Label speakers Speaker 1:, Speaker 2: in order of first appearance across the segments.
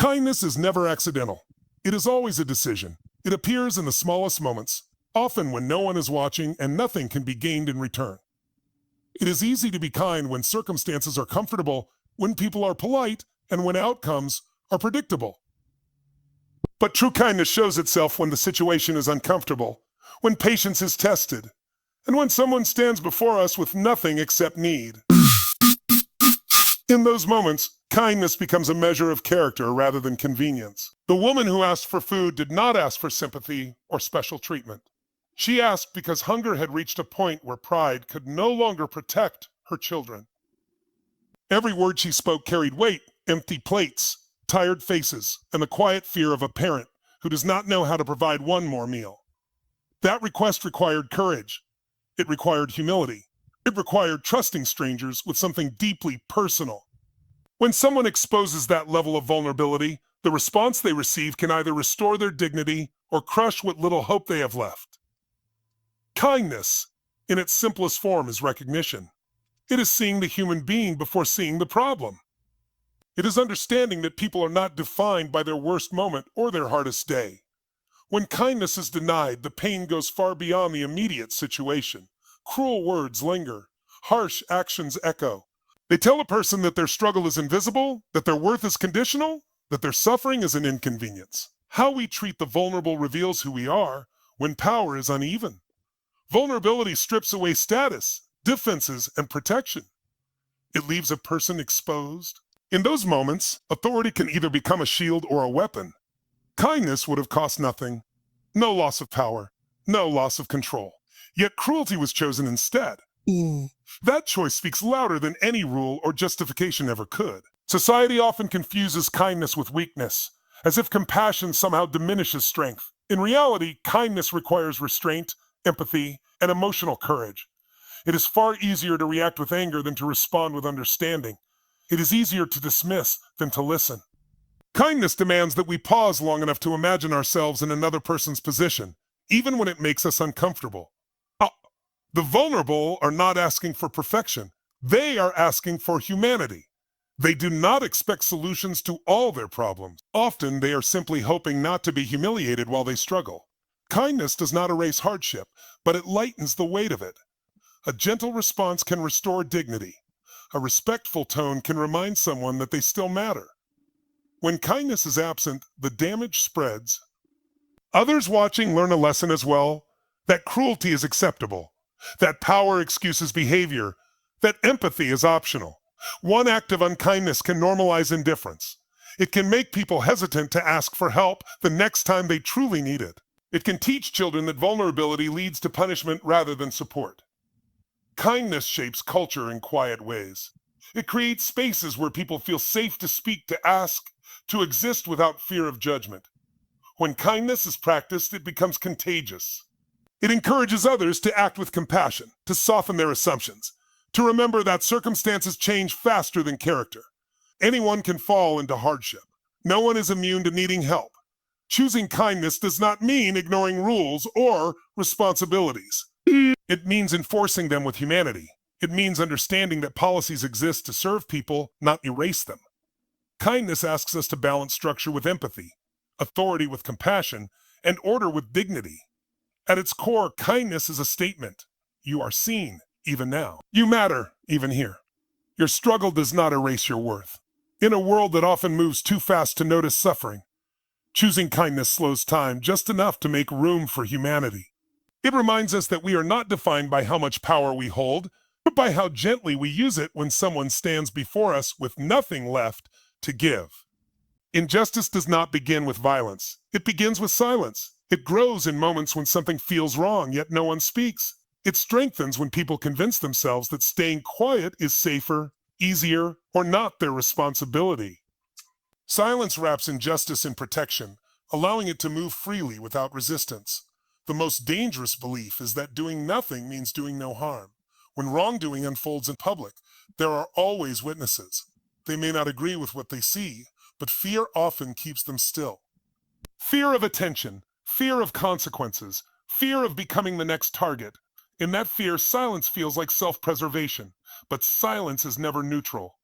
Speaker 1: Kindness is never accidental. It is always a decision. It appears in the smallest moments, often when no one is watching and nothing can be gained in return. It is easy to be kind when circumstances are comfortable, when people are polite, and when outcomes are predictable. But true kindness shows itself when the situation is uncomfortable, when patience is tested, and when someone stands before us with nothing except need. In those moments, kindness becomes a measure of character rather than convenience. The woman who asked for food did not ask for sympathy or special treatment. She asked because hunger had reached a point where pride could no longer protect her children. Every word she spoke carried weight: empty plates, tired faces, and the quiet fear of a parent who does not know how to provide one more meal. That request required courage. It required humility. It required trusting strangers with something deeply personal. When someone exposes that level of vulnerability, the response they receive can either restore their dignity or crush what little hope they have left. Kindness, in its simplest form, is recognition. It is seeing the human being before seeing the problem. It is understanding that people are not defined by their worst moment or their hardest day. When kindness is denied, the pain goes far beyond the immediate situation. Cruel words linger. Harsh actions echo. They tell a person that their struggle is invisible, that their worth is conditional, that their suffering is an inconvenience. How we treat the vulnerable reveals who we are when power is uneven. Vulnerability strips away status, defenses, and protection. It leaves a person exposed. In those moments, authority can either become a shield or a weapon. Kindness would have cost nothing. No loss of power, no loss of control. Yet cruelty was chosen instead. That choice speaks louder than any rule or justification ever could. Society often confuses kindness with weakness, as if compassion somehow diminishes strength. In reality, kindness requires restraint, empathy, and emotional courage. It is far easier to react with anger than to respond with understanding. It is easier to dismiss than to listen. Kindness demands that we pause long enough to imagine ourselves in another person's position, even when it makes us uncomfortable. The vulnerable are not asking for perfection. They are asking for humanity. They do not expect solutions to all their problems. Often, they are simply hoping not to be humiliated while they struggle. Kindness does not erase hardship, but it lightens the weight of it. A gentle response can restore dignity. A respectful tone can remind someone that they still matter. When kindness is absent, the damage spreads. Others watching learn a lesson as well, that cruelty is acceptable, that power excuses behavior, that empathy is optional. One act of unkindness can normalize indifference. It can make people hesitant to ask for help the next time they truly need it. It can teach children that vulnerability leads to punishment rather than support. Kindness shapes culture in quiet ways. It creates spaces where people feel safe to speak, to ask, to exist without fear of judgment. When kindness is practiced, it becomes contagious. It encourages others to act with compassion, to soften their assumptions, to remember that circumstances change faster than character. Anyone can fall into hardship. No one is immune to needing help. Choosing kindness does not mean ignoring rules or responsibilities. It means enforcing them with humanity. It means understanding that policies exist to serve people, not erase them. Kindness asks us to balance structure with empathy, authority with compassion, and order with dignity. At its core, kindness is a statement. You are seen, even now. You matter, even here. Your struggle does not erase your worth. In a world that often moves too fast to notice suffering, choosing kindness slows time just enough to make room for humanity. It reminds us that we are not defined by how much power we hold, but by how gently we use it when someone stands before us with nothing left to give. Injustice does not begin with violence. It begins with silence. It grows in moments when something feels wrong, yet no one speaks. It strengthens when people convince themselves that staying quiet is safer, easier, or not their responsibility. Silence wraps injustice in protection, allowing it to move freely without resistance. The most dangerous belief is that doing nothing means doing no harm. When wrongdoing unfolds in public, there are always witnesses. They may not agree with what they see, but fear often keeps them still. Fear of attention, fear of consequences, fear of becoming the next target. In that fear, silence feels like self-preservation, but silence is never neutral.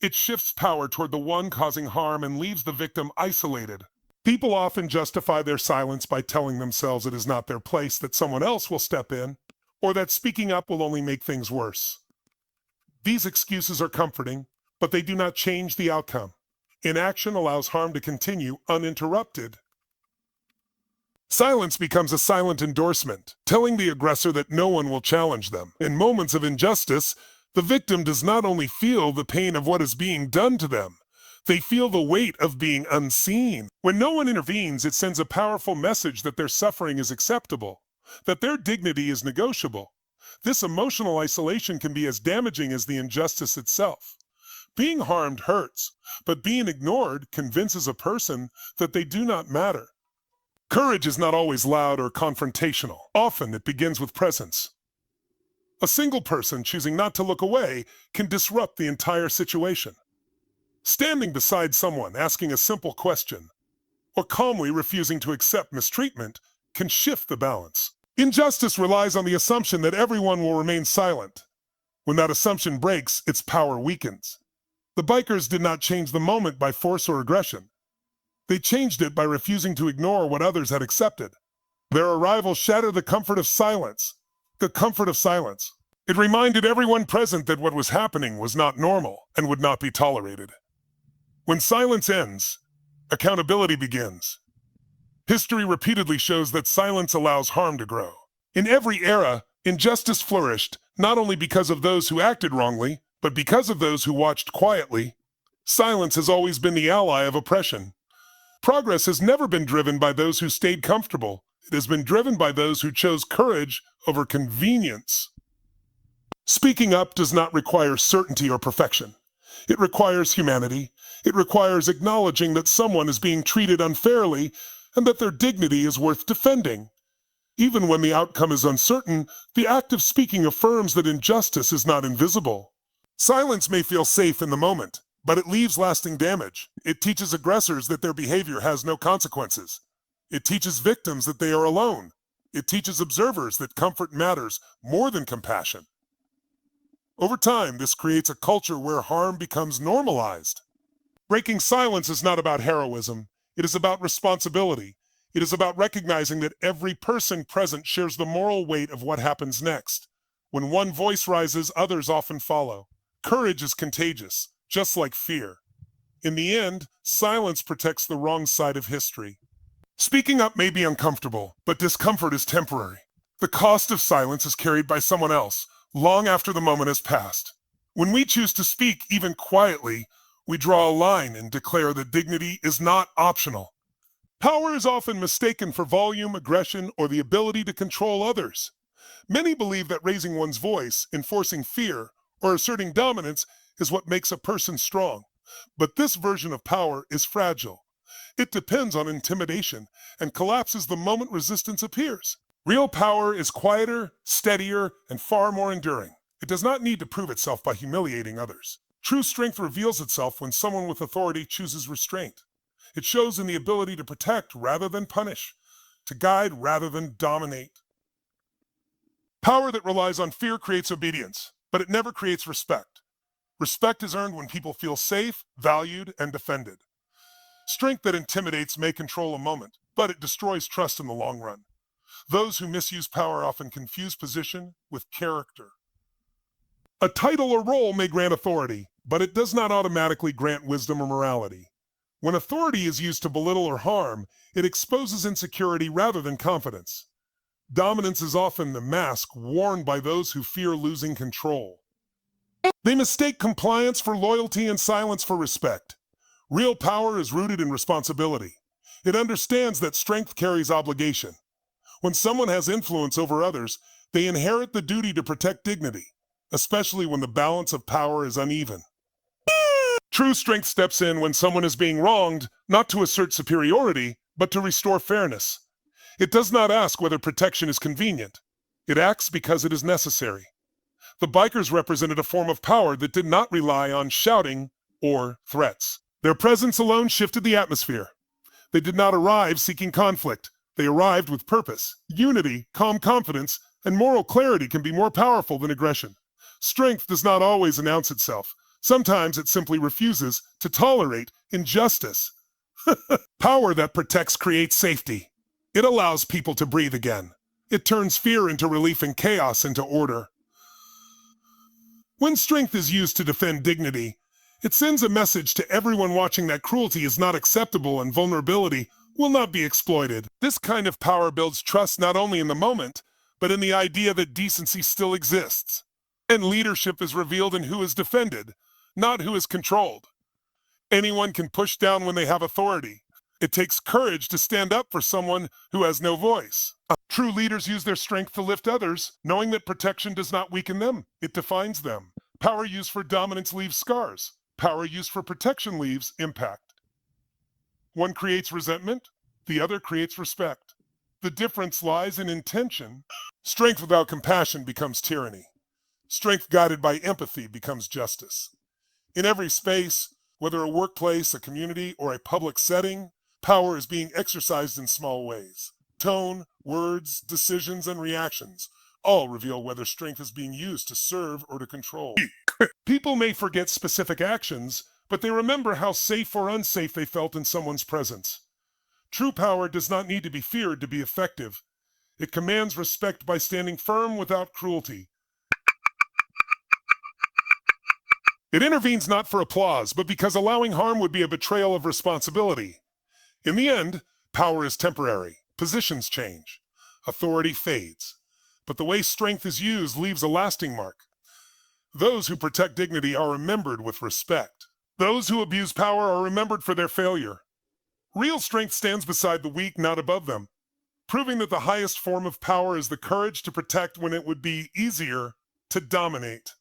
Speaker 1: It shifts power toward the one causing harm and leaves the victim isolated. People often justify their silence by telling themselves it is not their place, that someone else will step in, or that speaking up will only make things worse. These excuses are comforting, but they do not change the outcome. Inaction allows harm to continue uninterrupted. Silence becomes a silent endorsement, telling the aggressor that no one will challenge them. In moments of injustice, the victim does not only feel the pain of what is being done to them, they feel the weight of being unseen. When no one intervenes, it sends a powerful message that their suffering is acceptable, that their dignity is negotiable. This emotional isolation can be as damaging as the injustice itself. Being harmed hurts, but being ignored convinces a person that they do not matter. Courage is not always loud or confrontational. Often it begins with presence. A single person choosing not to look away can disrupt the entire situation. Standing beside someone, asking a simple question, or calmly refusing to accept mistreatment can shift the balance. Injustice relies on the assumption that everyone will remain silent. When that assumption breaks, its power weakens. The bikers did not change the moment by force or aggression. They changed it by refusing to ignore what others had accepted. Their arrival shattered the comfort of silence. The comfort of silence. It reminded everyone present that what was happening was not normal and would not be tolerated. When silence ends, accountability begins. History repeatedly shows that silence allows harm to grow. In every era, injustice flourished, not only because of those who acted wrongly, but because of those who watched quietly. Silence has always been the ally of oppression. Progress has never been driven by those who stayed comfortable. It has been driven by those who chose courage over convenience. Speaking up does not require certainty or perfection. It requires humanity. It requires acknowledging that someone is being treated unfairly and that their dignity is worth defending. Even when the outcome is uncertain, the act of speaking affirms that injustice is not invisible. Silence may feel safe in the moment, but it leaves lasting damage. It teaches aggressors that their behavior has no consequences. It teaches victims that they are alone. It teaches observers that comfort matters more than compassion. Over time, this creates a culture where harm becomes normalized. Breaking silence is not about heroism. It is about responsibility. It is about recognizing that every person present shares the moral weight of what happens next. When one voice rises, others often follow. Courage is contagious, just like fear. In the end, silence protects the wrong side of history. Speaking up may be uncomfortable, but discomfort is temporary. The cost of silence is carried by someone else, long after the moment has passed. When we choose to speak, even quietly, we draw a line and declare that dignity is not optional. Power is often mistaken for volume, aggression, or the ability to control others. Many believe that raising one's voice, enforcing fear, or asserting dominance is what makes a person strong. But this version of power is fragile. It depends on intimidation and collapses the moment resistance appears. Real power is quieter, steadier, and far more enduring. It does not need to prove itself by humiliating others. True strength reveals itself when someone with authority chooses restraint. It shows in the ability to protect rather than punish, to guide rather than dominate. Power that relies on fear creates obedience, but it never creates respect. Respect is earned when people feel safe, valued, and defended. Strength that intimidates may control a moment, but it destroys trust in the long run. Those who misuse power often confuse position with character. A title or role may grant authority, but it does not automatically grant wisdom or morality. When authority is used to belittle or harm, it exposes insecurity rather than confidence. Dominance is often the mask worn by those who fear losing control. They mistake compliance for loyalty and silence for respect. Real power is rooted in responsibility. It understands that strength carries obligation. When someone has influence over others, they inherit the duty to protect dignity, especially when the balance of power is uneven. True strength steps in when someone is being wronged, not to assert superiority, but to restore fairness. It does not ask whether protection is convenient. It acts because it is necessary. The bikers represented a form of power that did not rely on shouting or threats. Their presence alone shifted the atmosphere. They did not arrive seeking conflict. They arrived with purpose. Unity, calm confidence, and moral clarity can be more powerful than aggression. Strength does not always announce itself. Sometimes it simply refuses to tolerate injustice. Power that protects creates safety. It allows people to breathe again. It turns fear into relief and chaos into order. When strength is used to defend dignity, it sends a message to everyone watching that cruelty is not acceptable and vulnerability will not be exploited. This kind of power builds trust not only in the moment, but in the idea that decency still exists. And leadership is revealed in who is defended, not who is controlled. Anyone can push down when they have authority. It takes courage to stand up for someone who has no voice. True leaders use their strength to lift others, knowing that protection does not weaken them, it defines them. Power used for dominance leaves scars. Power used for protection leaves impact. One creates resentment, the other creates respect. The difference lies in intention. Strength without compassion becomes tyranny. Strength guided by empathy becomes justice. In every space, whether a workplace, a community, or a public setting, power is being exercised in small ways. Tone, words, decisions, and reactions all reveal whether strength is being used to serve or to control. People may forget specific actions, but they remember how safe or unsafe they felt in someone's presence. True power does not need to be feared to be effective. It commands respect by standing firm without cruelty. It intervenes not for applause, but because allowing harm would be a betrayal of responsibility. In the end, power is temporary. Positions change. Authority fades. But the way strength is used leaves a lasting mark. Those who protect dignity are remembered with respect. Those who abuse power are remembered for their failure. Real strength stands beside the weak, not above them, proving that the highest form of power is the courage to protect when it would be easier to dominate.